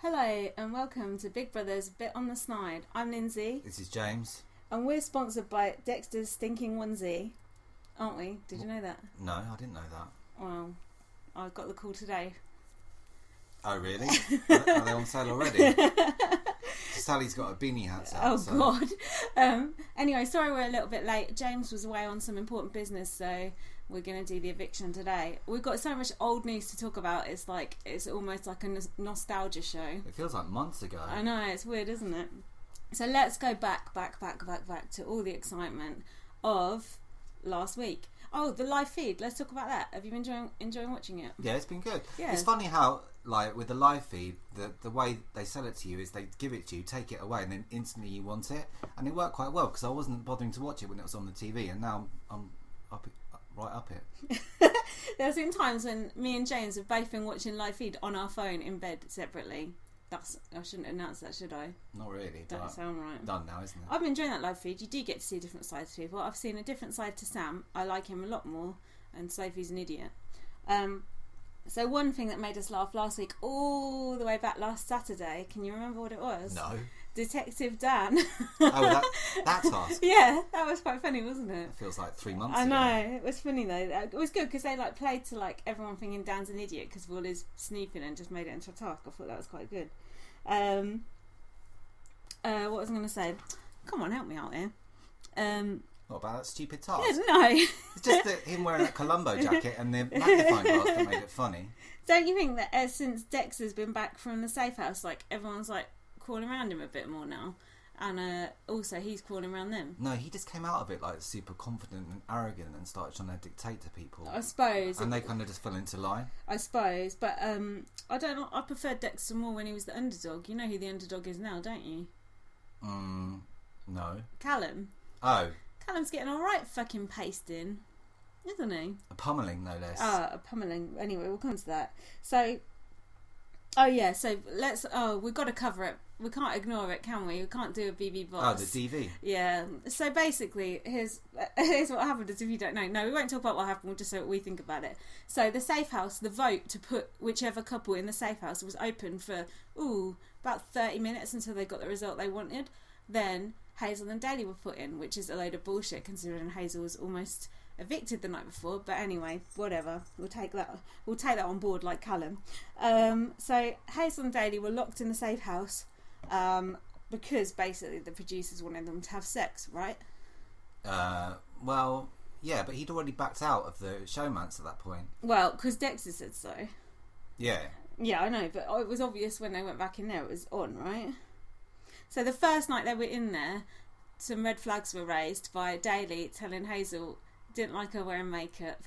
Hello and welcome to Big Brother's Bit on the Snide. I'm Lindsay. This is James. And we're sponsored by Dexter's Stinking Onesie, aren't we? Did you know that? No, I didn't know that. Well, I got the call today. Oh, really? Are they on sale already? Sally's got a beanie hat out. Oh, so. God. Anyway, sorry we're a little bit late. James was away on some important business, so we're going to do the eviction today. We've got so much old news to talk about. It's almost like a nostalgia show. It feels like months ago. I know, it's weird, isn't it? So let's go back to all the excitement of last week. Oh, the live feed. Let's talk about that. Have you been enjoying watching it? Yeah, it's been good. Yeah. It's funny how, like, with the live feed, the way they sell it to you is they give it to you, take it away, and then instantly you want it. And it worked quite well because I wasn't bothering to watch it when it was on the TV, and now I'm right up it. There have been times when me and James have both been watching live feed on our phone in bed separately. I shouldn't announce that, should I? Not really. Don't sound right. Done now, isn't it? I've been enjoying that live feed. You do get to see different sides to people. I've seen a different side to Sam. I like him a lot more, and Sophie's an idiot. So one thing that made us laugh last week, all the way back last Saturday, can you remember what it was? No. Detective Dan. Oh, that task. Yeah, that was quite funny, wasn't it? It feels like 3 months I ago. know, it was funny though. It was good because they played to everyone thinking Dan's an idiot because of all his snooping and just made it into a task. I thought that was quite good. What was I going to say? Come on, help me out here. What about that stupid task? Yeah, no. It's just him wearing that Columbo jacket and the magnifying glass that made it funny. Don't you think that since Dexter's been back from the safe house, everyone's crawling around him a bit more now, and also he's crawling around them? No, he just came out of it super confident and arrogant and started trying to dictate to people. I suppose. And they kind of just fell into line. I suppose, but I don't know. I preferred Dexter more when he was the underdog. You know who the underdog is now, don't you? No. Callum. Oh. Callum's getting all right fucking pasting, isn't he? A pummeling, no less. A pummeling. Anyway, we'll come to that. So, we've got to cover it. We can't ignore it, can we? We can't do a BB boss. Oh, the DV. Yeah. So basically, here's what happened. As if you don't know. No, we won't talk about what happened. We'll just say what we think about it. So the safe house, the vote to put whichever couple in the safe house was open for about 30 minutes until they got the result they wanted. Then Hazel and Daley were put in, which is a load of bullshit considering Hazel was almost evicted the night before. But anyway, whatever. We'll take that on board like Callum. So Hazel and Daley were locked in the safe house because basically the producers wanted them to have sex, right? Well, yeah, but he'd already backed out of the showmance at that point. Well, because Dexter said so. Yeah. Yeah, I know, but it was obvious when they went back in there it was on, right? So the first night they were in there, some red flags were raised by Daley telling Hazel didn't like her wearing makeup,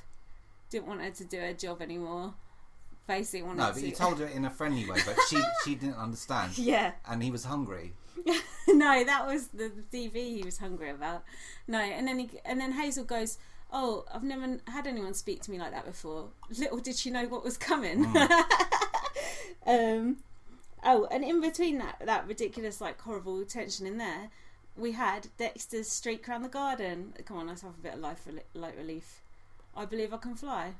didn't want her to do her job anymore. Basically wanted to... No, but he told her in a friendly way, but she didn't understand. Yeah. And he was hungry. No, that was the DV he was hungry about. No, and then Hazel goes, "Oh, I've never had anyone speak to me like that before." Little did she know what was coming. Oh, and in between that ridiculous, horrible tension in there, we had Dexter's streak around the garden. Come on, let's have a bit of light relief. I believe I can fly.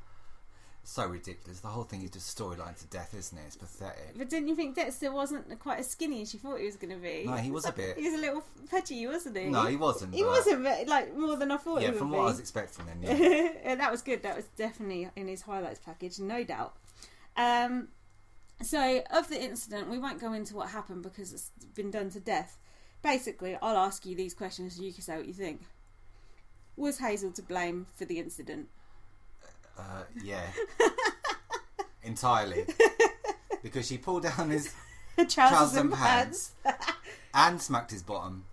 So ridiculous. The whole thing is just storyline to death, isn't it? It's pathetic. But didn't you think Dexter wasn't quite as skinny as you thought he was going to be? No, he was a bit. He was a little pudgy, wasn't he? No, he wasn't. He wasn't, but more than I thought he would be. Yeah, from what I was expecting then, yeah. And that was good. That was definitely in his highlights package, no doubt. So, of the incident, we won't go into what happened because it's been done to death. Basically, I'll ask you these questions so you can say what you think. Was Hazel to blame for the incident? Yeah. Entirely. Because she pulled down his trousers and pants and smacked his bottom.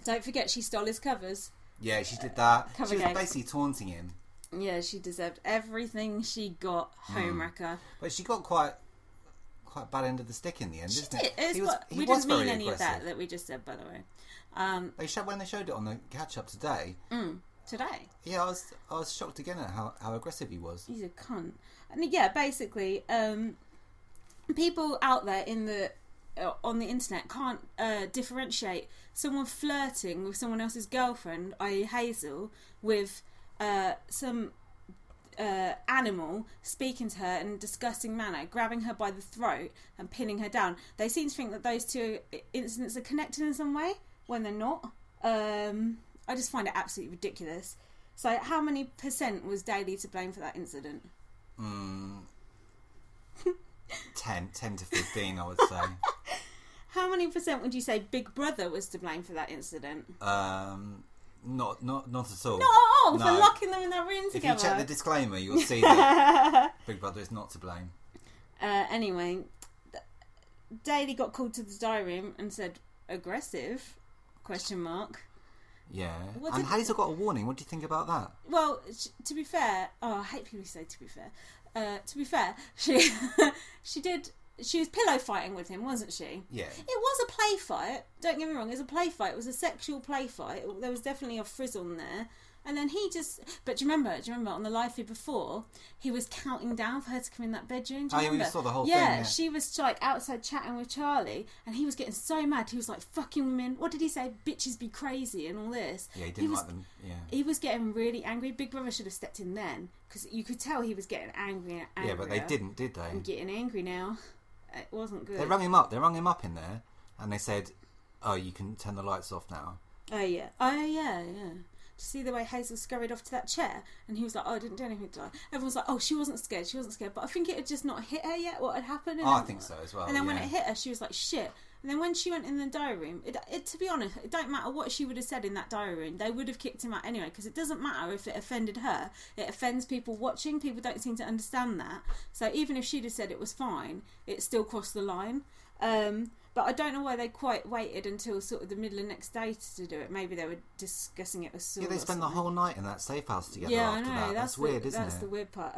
Don't forget she stole his covers. Yeah, she did that. Cover She was game. basically taunting him. Yeah, she deserved everything she got, homewrecker. But she got quite bad end of the stick in the end, didn't it? We didn't mean any of that we just said, by the way. When they showed it on the catch-up today. Today? Yeah, I was shocked again at how aggressive he was. He's a cunt. And yeah, basically, people out there on the internet can't differentiate someone flirting with someone else's girlfriend, i.e. Hazel, with some animal speaking to her in a disgusting manner, grabbing her by the throat and pinning her down. They seem to think that those two incidents are connected in some way when they're not. I just find it absolutely ridiculous. So how many % was Daley to blame for that incident? 10 to 15, I would say. How many % would you say Big Brother was to blame for that incident? Not at all. Not at all, no. for locking them in that room together. If you check the disclaimer, you'll see that Big Brother is not to blame. Anyway, Daley got called to the diary room and said, aggressive? ? Yeah. And Hazel got a warning. What do you think about that? Well, to be fair... Oh, I hate people who say to be fair. To be fair, she she was pillow fighting with him, wasn't she? Yeah. It was a play fight. Don't get me wrong. It was a play fight. It was a sexual play fight. There was definitely a frizzle in there. And then he just... But do you remember on the live feed before, he was counting down for her to come in that bedroom? Do you remember? You saw the whole thing, yeah, she was like outside chatting with Charlie, and he was getting so mad. He was like, fucking women. What did he say? Bitches be crazy and all this. Yeah, he didn't like them. Yeah. He was getting really angry. Big Brother should have stepped in then, because you could tell he was getting angry. Yeah, but they didn't, did they? I'm getting angry now. It wasn't good. They rung him up. They rung him up in there, and they said, "Oh, you can turn the lights off now." Oh yeah. Did you see the way Hazel scurried off to that chair? And he was like, oh, I didn't do anything to her. Everyone's like, oh, she wasn't scared. But I think it had just not hit her yet, what had happened. I think so as well. And then when it hit her, she was like, shit. And then when she went in the diary room, it to be honest, it don't matter what she would have said in that diary room. They would have kicked him out anyway, because it doesn't matter if it offended her. It offends people watching. People don't seem to understand that. So even if she'd have said it was fine, it still crossed the line. But I don't know why they quite waited until sort of the middle of next day to do it. Maybe they were discussing it with Saul. Yeah, they spent the whole night in that safe house together. Yeah, after I know. that. That's weird, isn't it? That's the weird part.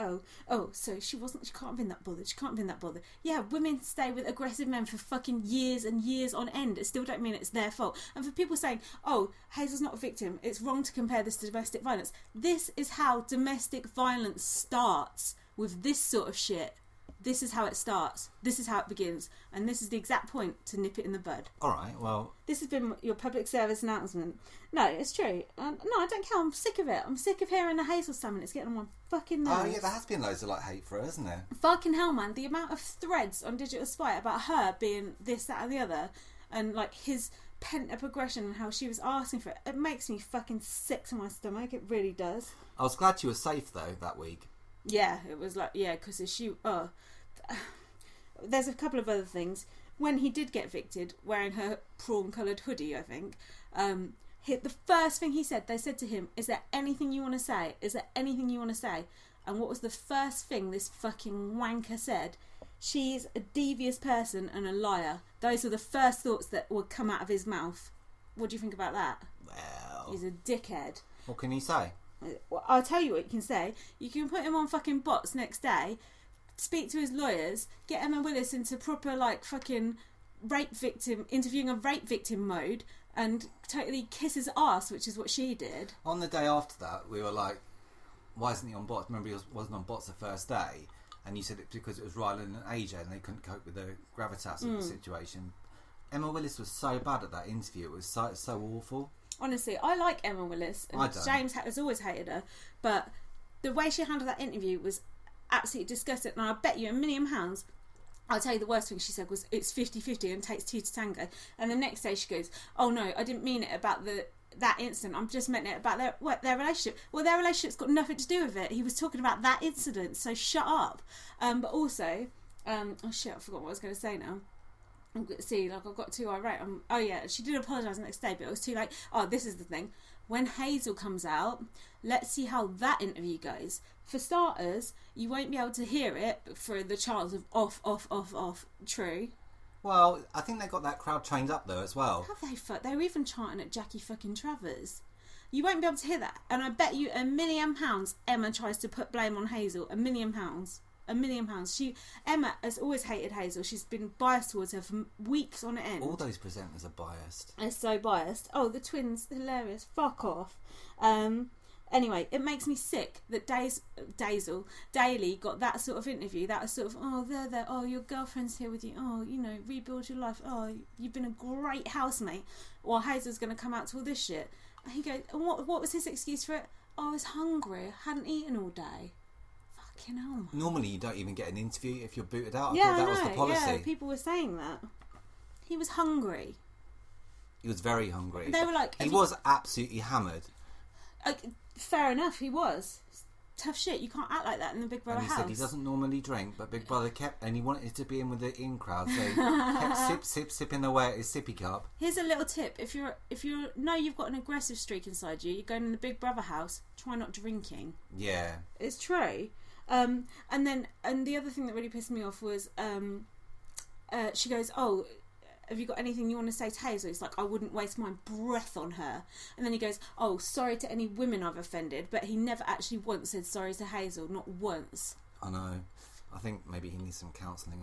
Oh, so she can't have been that bothered. Yeah, women stay with aggressive men for fucking years and years on end. It still don't mean it's their fault. And for people saying, oh, Hazel's not a victim, it's wrong to compare this to domestic violence. This is how domestic violence starts, with this sort of shit. This is how it starts. This is how it begins. And this is the exact point to nip it in the bud. All right, well... This has been your public service announcement. No, it's true. No, I don't care. I'm sick of it. I'm sick of hearing the Hazel salmon. It's getting on my fucking nerves. Oh, yeah, there has been loads of, hate for her, hasn't there? Fucking hell, man. The amount of threads on Digital Spy about her being this, that and the other, and, his pent-up aggression and how she was asking for it, it makes me fucking sick to my stomach. It really does. I was glad she was safe, though, that week. Yeah, it was because there's a couple of other things. When he did get evicted, wearing her prawn-coloured hoodie, I think, the first thing he said, they said to him, is there anything you want to say? Is there anything you want to say? And what was the first thing this fucking wanker said? She's a devious person and a liar. Those were the first thoughts that would come out of his mouth. What do you think about that? Well... He's a dickhead. What can he say? Well, I'll tell you what you can say. You can put him on fucking bots next day, speak to his lawyers, get Emma Willis into proper fucking interviewing a rape victim mode, and totally kiss his ass, which is what she did. On the day after that, we were like, why isn't he on bots? Remember, he wasn't on bots the first day, and you said it because it was Rylan and AJ and they couldn't cope with the gravitas of the situation. Emma Willis was so bad at that interview. It was so awful. Honestly, I like Emma Willis, and James has always hated her, but the way she handled that interview was absolutely disgusting. And I bet you £1,000,000, I'll tell you the worst thing she said was, it's 50-50 and takes two to tango. And the next day she goes, oh no, I didn't mean it about that incident, I'm just meant it about their relationship. Well, their relationship's got nothing to do with it. He was talking about that incident, so shut up. But also, oh shit, I forgot what I was going to say now. See, I got too irate. Oh yeah, she did apologise the next day, but it was too late. Oh, this is the thing. When Hazel comes out, let's see how that interview goes. For starters, you won't be able to hear it for the chance of off. True. Well, I think they got that crowd trained up though as well. Have they? They were even chanting at Jackie fucking Travers. You won't be able to hear that. And I bet you £1,000,000 Emma tries to put blame on Hazel. £1,000,000. £1,000,000. Emma has always hated Hazel. She's been biased towards her for weeks on end. All those presenters are biased. They're so biased. Oh, the twins, hilarious. Fuck off. Anyway, it makes me sick that Daley got that sort of interview. That was sort of, oh, there. Oh, your girlfriend's here with you. Oh, rebuild your life. Oh, you've been a great housemate. While Hazel's going to come out to all this shit. And he goes, and what was his excuse for it? Oh, I was hungry. I hadn't eaten all day. Fucking hell. Normally, you don't even get an interview if you're booted out. I Yeah, thought that was the policy. Yeah, people were saying that. He was hungry. He was very hungry. They were like... He was absolutely hammered. Fair enough, he was. Tough shit. You can't act like that in the Big Brother house. house. Said he doesn't normally drink, but Big Brother kept... And he wanted to be in with the in crowd, so he kept sipping away at his sippy cup. Here's a little tip. If you know you've got an aggressive streak inside you, you're going in the Big Brother house, try not drinking. Yeah. It's true. And the other thing that really pissed me off was she goes, oh, have you got anything you want to say to Hazel? He's like, I wouldn't waste my breath on her. And then he goes, oh, sorry to any women I've offended, but he never actually once said sorry to Hazel, not once. I know. I think maybe he needs some counselling.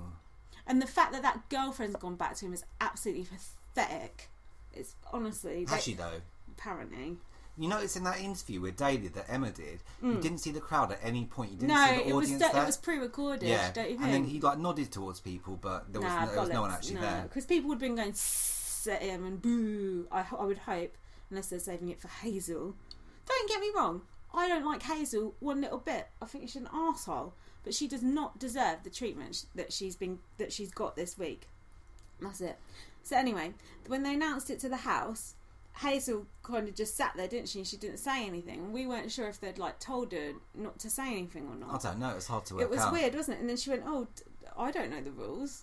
And the fact that girlfriend's gone back to him is absolutely pathetic. It's honestly... Has she though? Apparently. You notice in that interview with Daley that Emma did, you didn't see the crowd at any point. You didn't see the audience there. It was pre-recorded, yeah. don't you think? And then he nodded towards people, but there was no one actually there. Because people would have been going at him and boo, I would hope, unless they're saving it for Hazel. Don't get me wrong, I don't like Hazel one little bit. I think she's an arsehole, but she does not deserve the treatment that she's got this week. That's it. So anyway, when they announced it to the house, Hazel kind of just sat there, didn't she? She didn't say anything. We weren't sure if they'd told her not to say anything or not. I don't know. It's hard to work out. It was weird, wasn't it? And then she went, "Oh, I don't know the rules."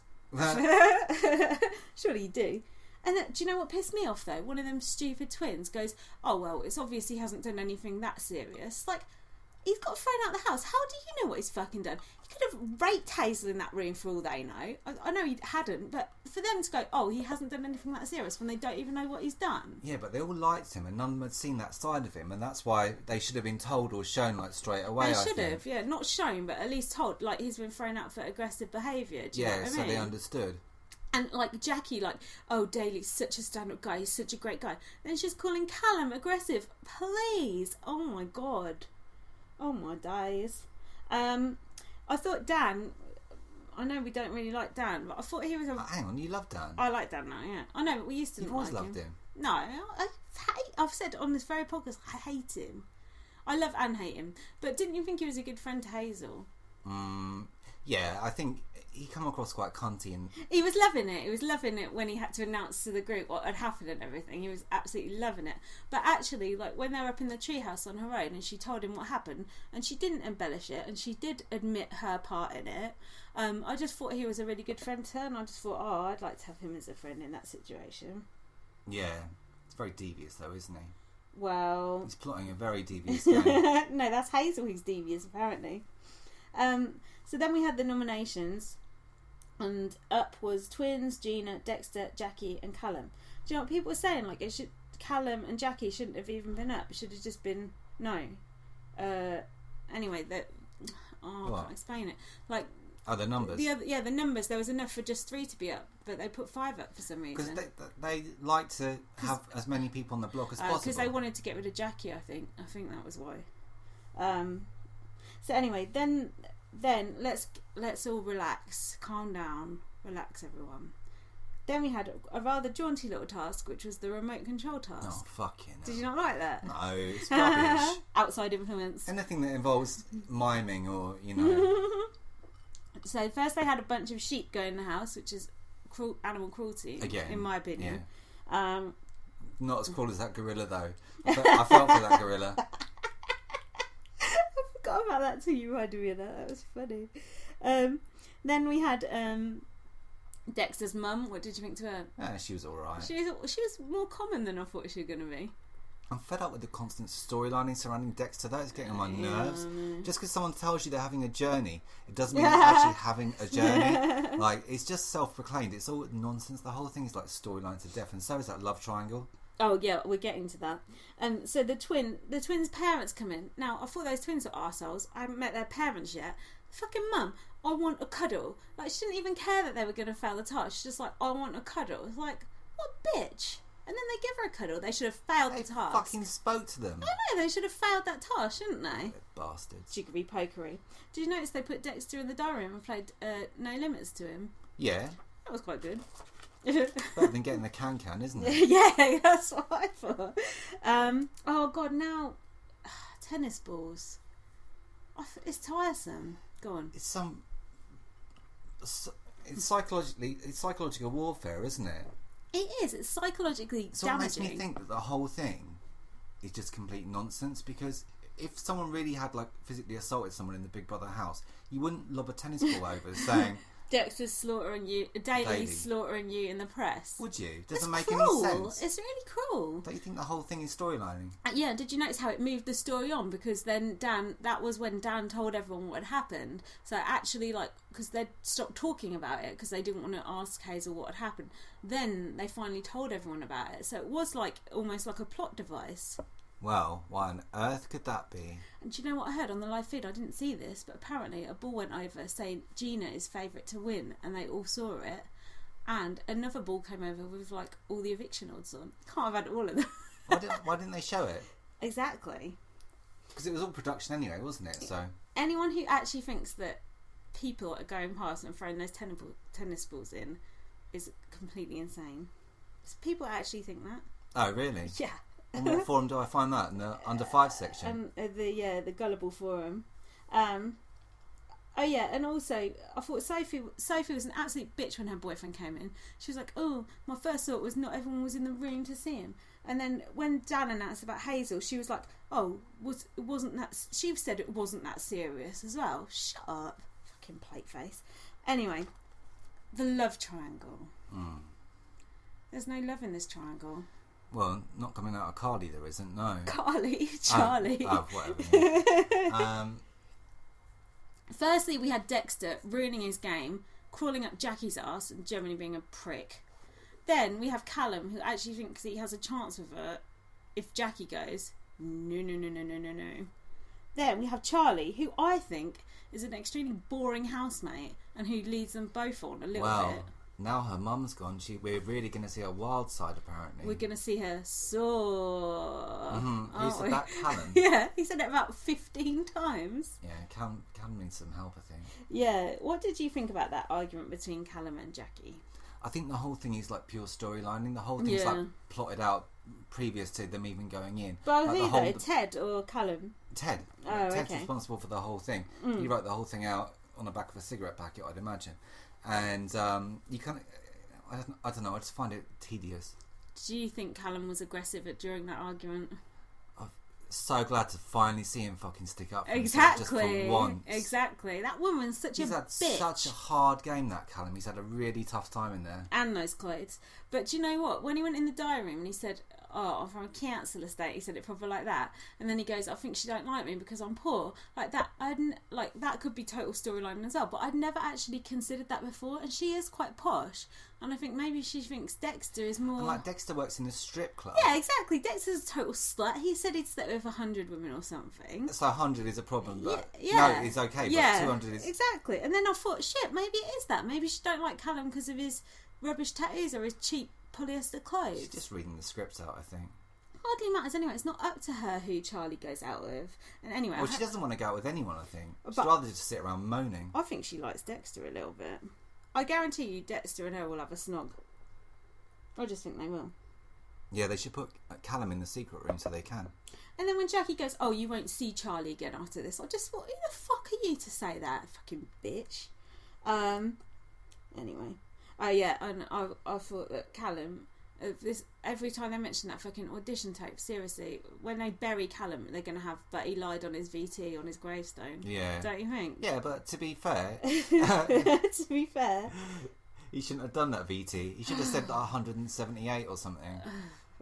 Surely you do. And then, do you know what pissed me off though? One of them stupid twins goes, "Oh well, it's obvious he hasn't done anything that serious." He's got thrown out the house. How do you know what he's fucking done? He could have raped Hazel in that room for all they know. I know he hadn't, but for them to go, oh, he hasn't done anything that serious when they don't even know what he's done. Yeah, but they all liked him and none of them had seen that side of him, and that's why they should have been told or shown straight away. They should have, yeah, not shown, but at least told. He's been thrown out for aggressive behaviour. Do you know what I mean? They understood. And Jackie, oh, Daley's such a stand-up guy. He's such a great guy. Then she's calling Callum aggressive. Please, oh my god. Oh my days. I thought Dan, I know we don't really like Dan, but I thought he was hang on, you love Dan? I like Dan now, yeah. I know, but we used to You've always loved him. No, I've said on this very podcast, I hate him. I love and hate him. But didn't you think he was a good friend to Hazel? Yeah, I think he come across quite cunty, and he was loving it. He was loving it when he had to announce to the group what had happened and everything. He was absolutely loving it. But actually, when they were up in the treehouse on her own and she told him what happened, and she didn't embellish it, and she did admit her part in it, I just thought he was a really good friend to her, and I just thought, oh, I'd like to have him as a friend in that situation. Yeah, it's very devious though, isn't he? Well, he's plotting a very devious game. No, that's Hazel who's devious apparently. So then we had the nominations, and up was twins, Gina, Dexter, Jackie, and Callum. Do you know what people were saying? Callum and Jackie shouldn't have even been up. It should have just been no. Anyway, I can't explain it. The numbers. The numbers. There was enough for just 3 to be up, but they put 5 up for some reason. Because they like to have as many people on the block as possible. Because they wanted to get rid of Jackie. I think that was why. So anyway, then let's all relax, calm down, relax everyone. Then we had a rather jaunty little task, which was the remote control task. Oh, fucking Did you not like that? No, it's rubbish. Outside influence. Anything that involves miming or, So first they had a bunch of sheep go in the house, which is animal cruelty, again, in my opinion. Yeah. Not as cruel as that gorilla, though. I felt for that gorilla. I forgot about that too. You reminded me of that. That was funny. Then we had Dexter's mum. What did you think to her? Yeah, she was alright. She was more common than I thought she was going to be. I'm fed up with the constant storylining surrounding Dexter. That is getting on my nerves. Just because someone tells you they're having a journey, it doesn't mean they're actually having a journey. It's just self-proclaimed. It's all nonsense. The whole thing is storyline to death, and so is that love triangle. Oh yeah, we're getting to that. So the twins' parents come in. Now I thought those twins were arseholes. I haven't met their parents yet. Fucking mum, I want a cuddle. She didn't even care that they were going to fail the task. She's just I want a cuddle. It's what bitch? And then they give her a cuddle. They should have failed the task. They fucking spoke to them. I know, they should have failed that task, shouldn't they? Bastards. Jiggery pokery. Did you notice they put Dexter in the diary room and played No Limits to him? Yeah. That was quite good. Better than getting the can, isn't it? Yeah, that's what I thought. Oh god, now tennis balls. It's tiresome. Go on. It's psychological warfare, isn't it? It is. It's psychologically so damaging. It makes me think that the whole thing is just complete nonsense, because if someone really had physically assaulted someone in the Big Brother house, you wouldn't lob a tennis ball over saying Dexter's slaughtering you, Daley's slaughtering you in the press. Would you? Doesn't It's make cruel. any sense. It's really cruel. Don't you think the whole thing is storylining? Yeah, did you notice how it moved the story on? Because then that was when Dan told everyone what had happened. So actually, because they'd stopped talking about it because they didn't want to ask Hazel what had happened. Then they finally told everyone about it. So it was almost like a plot device. Well, why on earth could that be? And do you know what I heard on the live feed? I didn't see this, but apparently a ball went over saying Gina is favourite to win, and they all saw it. And another ball came over with all the eviction odds on. Can't have had all of them. Why didn't they show it? Exactly. Because it was all production anyway, wasn't it? So anyone who actually thinks that people are going past and throwing those tennis balls in is completely insane. People actually think that. Oh, really? Yeah. On what forum do I find that? In the under 5 section? The Gullible forum. Oh yeah, and also I thought Sophie was an absolute bitch when her boyfriend came in. She was like, "Oh, my first thought was not everyone was in the room to see him." And then when Dan announced about Hazel, she was like, "Oh, wasn't that?" She said it wasn't that serious as well. Shut up, fucking plate face. Anyway, the love triangle. There's no love in this triangle. Well, not coming out of Carly, there isn't. No. Charlie. Whatever. Firstly, we had Dexter ruining his game, crawling up Jackie's ass and generally being a prick. Then we have Callum, who actually thinks he has a chance with her if Jackie goes, no. Then we have Charlie, who I think is an extremely boring housemate and who leads them both on a little bit. Now her mum's gone, we're really going to see her wild side, apparently. We're going to see her soar. Who said that? Callum? Yeah, he said it about 15 times. Yeah, Callum needs some help, I think. Yeah, what did you think about that argument between Callum and Jackie? I think the whole thing is pure storylining. The whole thing's plotted out previous to them even going in. But who though? Ted or Callum? Ted. Oh, Ted's okay. responsible for the whole thing. He wrote the whole thing out on the back of a cigarette packet, I'd imagine. And you kind of, I don't know, I just find it tedious. Do you think Callum was aggressive during that argument? I'm so glad to finally see him fucking stick up for exactly. himself just for once. Exactly. That woman's such He's a had bitch. such a hard game, that Callum. He's had a really tough time in there. And those clothes. But do you know what? When he went in the diary room and he said, "Oh, I'm from a council estate," he said it proper like that, and then he goes, "I think she don't like me because I'm poor." Like that, that could be total storyline as well. But I'd never actually considered that before, and she is quite posh, and I think maybe she thinks Dexter is more. And Dexter works in a strip club. Yeah, exactly. Dexter's a total slut. He said he'd slept with 100 women or something. So 100 is a problem, but yeah. no, it's okay. Yeah, but 200 is exactly. And then I thought, shit, maybe it is that. Maybe she don't like Callum because of his rubbish tattoos or his cheap polyester clothes. She's just reading the script out, I think. Hardly matters anyway. It's not up to her who Charlie goes out with. And anyway, well, she doesn't want to go out with anyone, I think. She'd rather just sit around moaning. I think she likes Dexter a little bit. I guarantee you Dexter and her will have a snog. I just think they will. Yeah, they should put Callum in the secret room so they can. And then when Jackie goes, "Oh, you won't see Charlie again after this," I just thought, who the fuck are you to say that, fucking bitch? Anyway. Oh yeah, and I thought that Callum, every time they mention that fucking audition tape, seriously, when they bury Callum, they're going to have, but he lied on his VT on his gravestone. Yeah. Don't you think? Yeah, but to be fair... to be fair... He shouldn't have done that VT. He should have said 178 or something.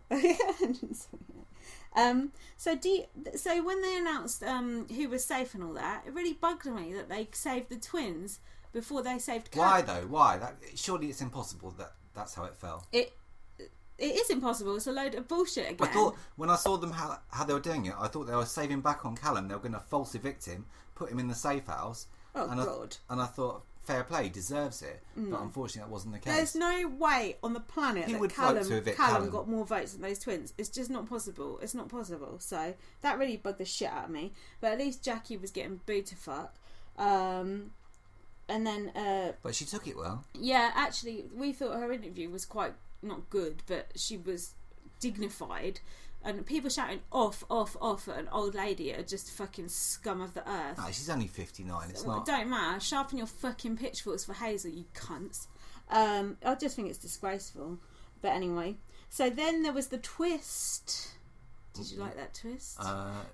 178. So when they announced who was safe and all that, it really bugged me that they saved the twins before they saved Kat. Why though? Why? Surely it's impossible that's how it fell. It is impossible. It's a load of bullshit again. I thought when I saw them how they were doing it, I thought they were saving back on Callum. They were going to false evict him, put him in the safe house. Oh, God. And I thought, fair play, deserves it. But unfortunately that wasn't the case. There's no way on the planet that Callum got more votes than those twins. It's just not possible. It's not possible. So that really bugged the shit out of me. But at least Jackie was getting booed to fuck. And then... but she took it well. Yeah, actually, we thought her interview was quite, not good, but she was dignified. and people shouting off at an old lady are just fucking scum of the earth. No, she's only 59. It's not. It don't matter. Sharpen your fucking pitchforks for Hazel, you cunts. I just think it's disgraceful. But anyway, so then there was the twist. Did you like that twist?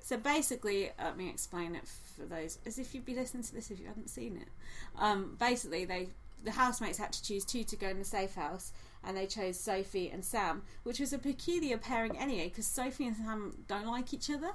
So basically, let me explain it for those, as if you'd be listening to this if you hadn't seen it. Basically, the housemates had to choose two to go in the safe house, and they chose Sophie and Sam, which was a peculiar pairing anyway, because Sophie and Sam don't like each other.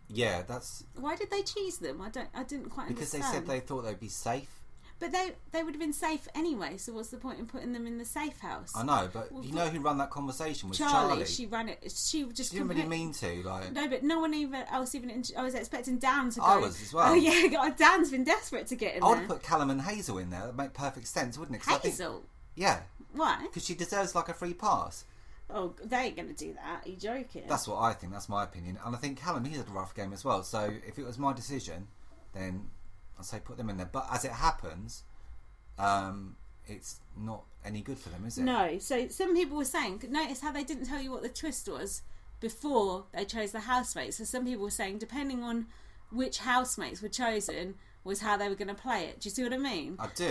Yeah, that's... Why did they choose them? I didn't quite understand. Because they said they thought they'd be safe. But they would have been safe anyway, so what's the point in putting them in the safe house? I know, but you know who ran that conversation was Charlie. She ran it. She just didn't really mean to, like... No, but no one else even... I was expecting Dan to go. I was as well. Oh yeah, Dan's been desperate to get in I would there. have put Callum and Hazel in there. That'd make perfect sense, wouldn't it? Hazel? Yeah. Why? Because she deserves like a free pass. Oh, they ain't going to do that. Are you joking? That's what I think. That's my opinion. And I think Callum, he's had a rough game as well. So if it was my decision, then I'd say put them in there. But as it happens, it's not any good for them, is it? No. So some people were saying, notice how they didn't tell you what the twist was before they chose the housemates. So some people were saying, depending on which housemates were chosen, was how they were going to play it. Do you see what I mean? I do.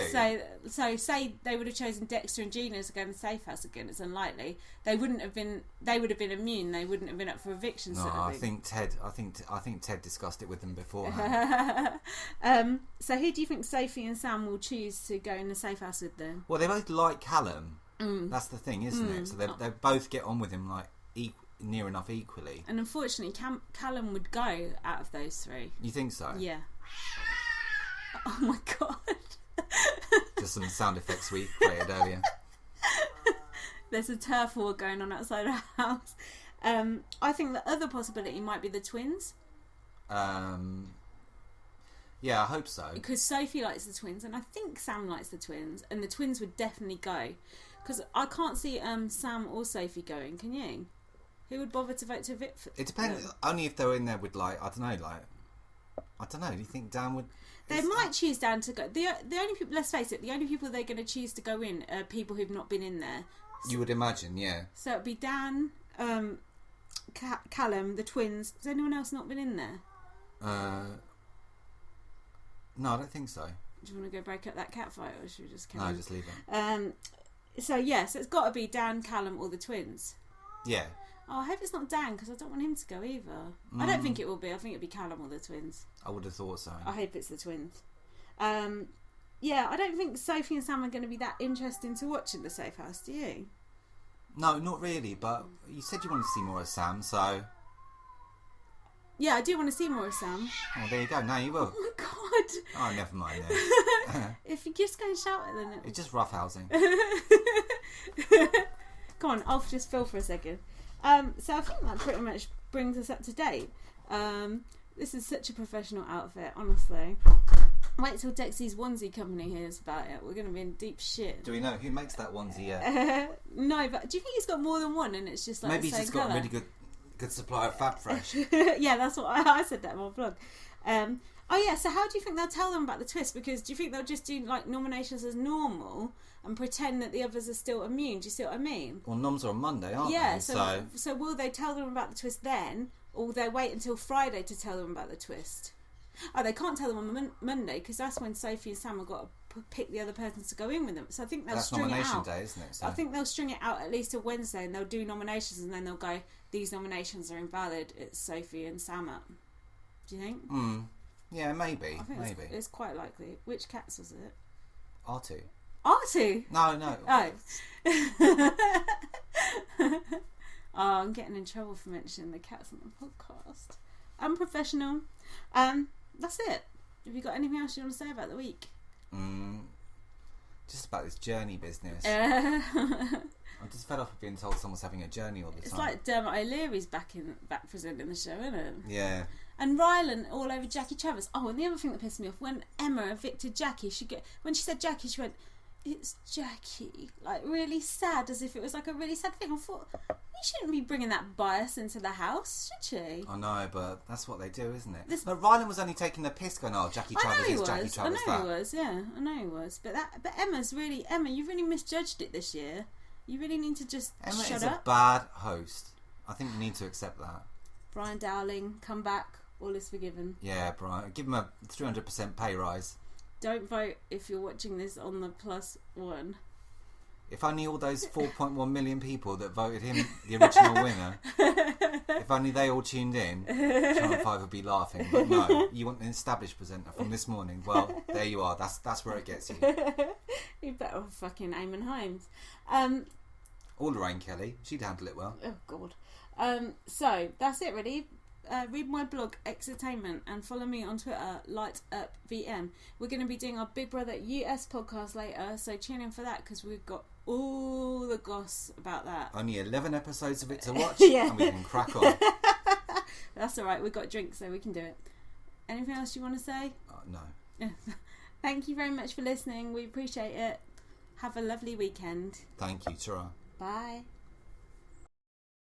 So say they would have chosen Dexter and Gina to go in the safe house again. It's unlikely. They wouldn't have been. They would have been immune. They wouldn't have been up for eviction. No, I think Ted discussed it with them beforehand. So who do you think Sophie and Sam will choose to go in the safe house with them? Well, they both like Callum. That's the thing, isn't it? So they both get on with him like near enough equally. And unfortunately, Callum would go out of those three. You think so? Yeah. Oh my god. Just some sound effects we created earlier. There's a turf war going on outside our house. I think the other possibility might be the twins. Yeah, I hope so. Because Sophie likes the twins, and I think Sam likes the twins, and the twins would definitely go. Because I can't see Sam or Sophie going, can you? Who would bother to vote to evict? It depends. Only if they were in there with I don't know. Do you think Dan would? They might choose Dan to go. The only people, let's face it, the only people they're going to choose to go in are people who've not been in there. So, you would imagine, yeah. So it'd be Dan, Callum, the twins. Has anyone else not been in there? No, I don't think so. Do you want to go break up that cat fight, or should we just carry on? on? Just leave it. So yes, it's got to be Dan, Callum, or the twins. Yeah. Oh, I hope it's not Dan, because I don't want him to go either. I don't think it will be. I think it'll be Callum or the twins. I would have thought so. I hope it's the twins. Yeah, I don't think Sophie and Sam are going to be that interesting to watch in the safe house, do you? No, not really, but you said you wanted to see more of Sam, so... Yeah, I do want to see more of Sam. Oh, there you go. Now you will. Oh, my God. Oh, never mind then. If you just go and shout at them... It's just roughhousing. Come on, I'll just fill for a second. So I think that pretty much brings us up to date. This is such a professional outfit, honestly. Wait till Dexy's onesie company hears about it. We're going to be in deep shit. Do we know who makes that onesie yet? No, but do you think he's got more than one and it's just like maybe the he's same just got colour? a really good supply of Fab Fresh. Yeah, that's what I said that in my vlog. Oh yeah, so how do you think they'll tell them about the twist? Because do you think they'll just do like nominations as normal and pretend that the others are still immune? Do you see what I mean? Well, noms are on Monday, aren't they? So will they tell them about the twist then, or will they wait until Friday to tell them about the twist? Oh, they can't tell them on Monday because that's when Sophie and Sam have got to pick the other person to go in with them. So I think they'll string it out. That's nomination day, isn't it? So. I think they'll string it out at least till Wednesday, and they'll do nominations, and then they'll go, these nominations are invalid. It's Sophie and Sam up. Do you think? Yeah, maybe. I think it's quite likely. Which cats was it? R2. R2? No. Oh. Oh, I'm getting in trouble for mentioning the cats on the podcast. Unprofessional. That's it. Have you got anything else you want to say about the week? Just about this journey business. I'm just fed up of being told someone's having a journey all the time. It's like Dermot O'Leary's back presenting the show, isn't it? Yeah. And Rylan all over Jackie Travers. Oh, and the other thing that pissed me off, when Emma evicted Jackie, when she said Jackie, she went, "It's Jackie," like really sad, as if it was like a really sad thing. I thought, you shouldn't be bringing that bias into the house, should she? I know, but that's what they do, isn't it? But Rylan was only taking the piss, going, "Oh, Jackie Travers is Jackie Travers." I know he was. Yeah, I know he was. But Emma, you've really misjudged it this year. You really need to just Emma shut is up. a bad host. I think you need to accept that. Brian Dowling, come back. All is forgiven. Yeah, Brian. Give him a 300% pay rise. Don't vote if you're watching this on the +1. If only all those 4.1 million people that voted him the original winner, if only they all tuned in, Channel 5 would be laughing. But no, you want an established presenter from this morning. Well, there you are. That's where it gets you. You better off fucking Eamon Holmes. Or Lorraine Kelly. She'd handle it well. Oh, God. So, that's it, really. Read my blog Exertainment and follow me on Twitter LightUpVM. We're going to be doing our Big Brother US podcast later, so tune in for that because we've got all the goss about that. Only 11 episodes of it to watch yeah. and we can crack on. That's alright, we've got drinks so we can do it. Anything else you want to say? No. Thank you very much for listening, we appreciate it. Have a lovely weekend. Thank you, ta-ra. Bye.